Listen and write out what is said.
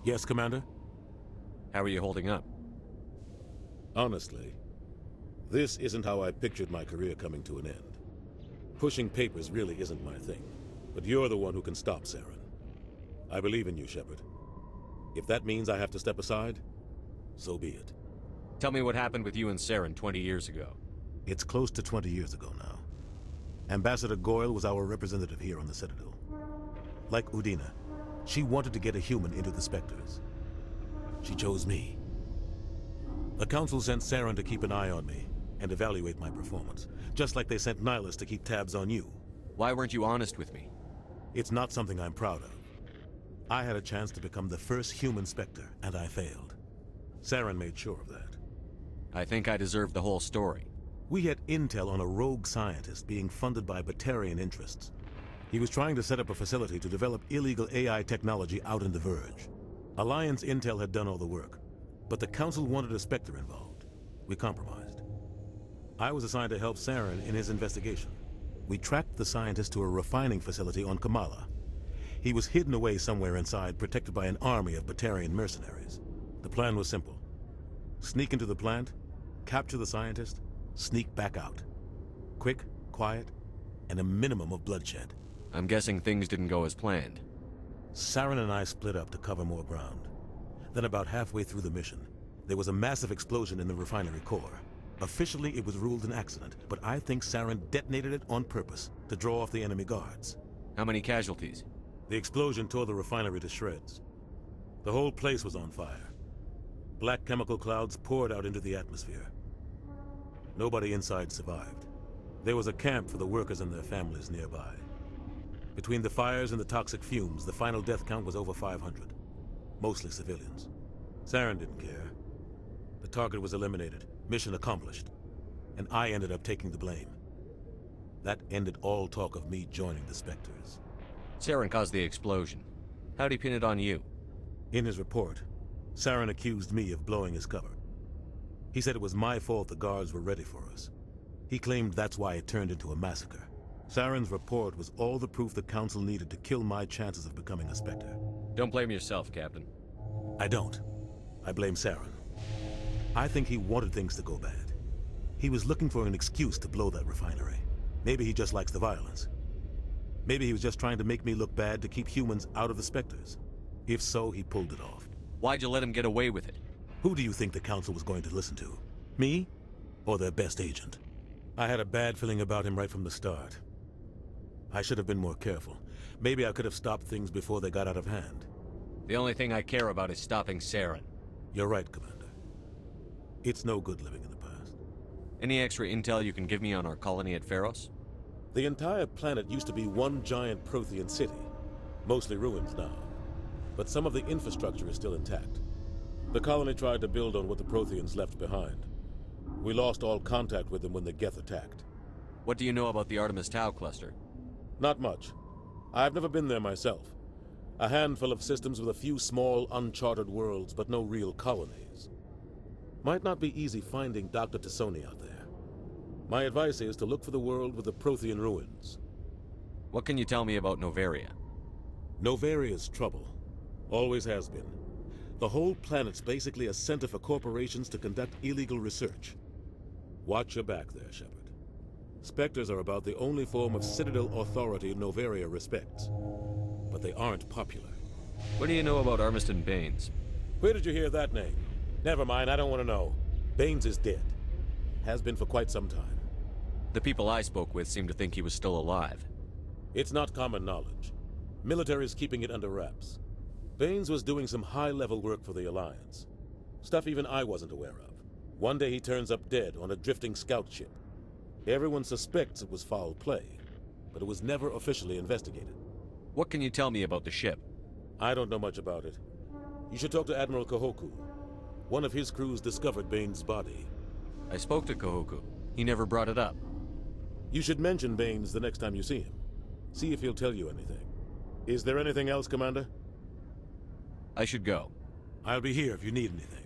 Yes, Commander? How are you holding up? Honestly, this isn't how I pictured my career coming to an end. Pushing papers really isn't my thing, but you're the one who can stop Saren. I believe in you, Shepard. If that means I have to step aside, so be it. Tell me what happened with you and Saren 20 years ago. It's close to 20 years ago now. Ambassador Goyle was our representative here on the Citadel. Like Udina, she wanted to get a human into the Spectres. She chose me. The Council sent Saren to keep an eye on me and evaluate my performance, just like they sent Nihilus to keep tabs on you. Why weren't you honest with me? It's not something I'm proud of. I had a chance to become the first human Spectre, and I failed. Saren made sure of that. I think I deserve the whole story. We had intel on a rogue scientist being funded by Batarian interests. He was trying to set up a facility to develop illegal AI technology out in the Verge. Alliance intel had done all the work, but the Council wanted a Spectre involved. We compromised. I was assigned to help Saren in his investigation. We tracked the scientist to a refining facility on Kamala. He was hidden away somewhere inside, protected by an army of Batarian mercenaries. The plan was simple. Sneak into the plant, capture the scientist, sneak back out. Quick, quiet, and a minimum of bloodshed. I'm guessing things didn't go as planned. Saren and I split up to cover more ground. Then about halfway through the mission, there was a massive explosion in the refinery core. Officially, it was ruled an accident, but I think Saren detonated it on purpose to draw off the enemy guards. How many casualties? The explosion tore the refinery to shreds. The whole place was on fire. Black chemical clouds poured out into the atmosphere. Nobody inside survived. There was a camp for the workers and their families nearby. Between the fires and the toxic fumes, the final death count was over 500. Mostly civilians. Saren didn't care. The target was eliminated, mission accomplished, and I ended up taking the blame. That ended all talk of me joining the Spectres. Saren caused the explosion. How'd he pin it on you? In his report, Saren accused me of blowing his cover. He said it was my fault the guards were ready for us. He claimed that's why it turned into a massacre. Saren's report was all the proof the Council needed to kill my chances of becoming a Spectre. Don't blame yourself, Captain. I don't. I blame Saren. I think he wanted things to go bad. He was looking for an excuse to blow that refinery. Maybe he just likes the violence. Maybe he was just trying to make me look bad to keep humans out of the Spectres. If so, he pulled it off. Why'd you let him get away with it? Who do you think the Council was going to listen to? Me? Or their best agent? I had a bad feeling about him right from the start. I should have been more careful. Maybe I could have stopped things before they got out of hand. The only thing I care about is stopping Saren. You're right, Commander. It's no good living in the past. Any extra intel you can give me on our colony at Pharos? The entire planet used to be one giant Prothean city. Mostly ruins now. But some of the infrastructure is still intact. The colony tried to build on what the Protheans left behind. We lost all contact with them when the Geth attacked. What do you know about the Artemis Tau cluster? Not much. I've never been there myself. A handful of systems with a few small, uncharted worlds, but no real colonies. Might not be easy finding Dr. Tassoni out there. My advice is to look for the world with the Prothean ruins. What can you tell me about Novaria? Novaria's trouble. Always has been. The whole planet's basically a center for corporations to conduct illegal research. Watch your back there, Shepard. Spectres are about the only form of Citadel authority Novaria respects. But they aren't popular. What do you know about Armiston Baines? Where did you hear that name? Never mind, I don't want to know. Baines is dead. Has been for quite some time. The people I spoke with seemed to think he was still alive. It's not common knowledge. Military's keeping it under wraps. Baines was doing some high-level work for the Alliance. Stuff even I wasn't aware of. One day he turns up dead on a drifting scout ship. Everyone suspects it was foul play, but it was never officially investigated. What can you tell me about the ship? I don't know much about it. You should talk to Admiral Kahoku. One of his crews discovered Baines' body. I spoke to Kahoku. He never brought it up. You should mention Baines the next time you see him. See if he'll tell you anything. Is there anything else, Commander? I should go. I'll be here if you need anything.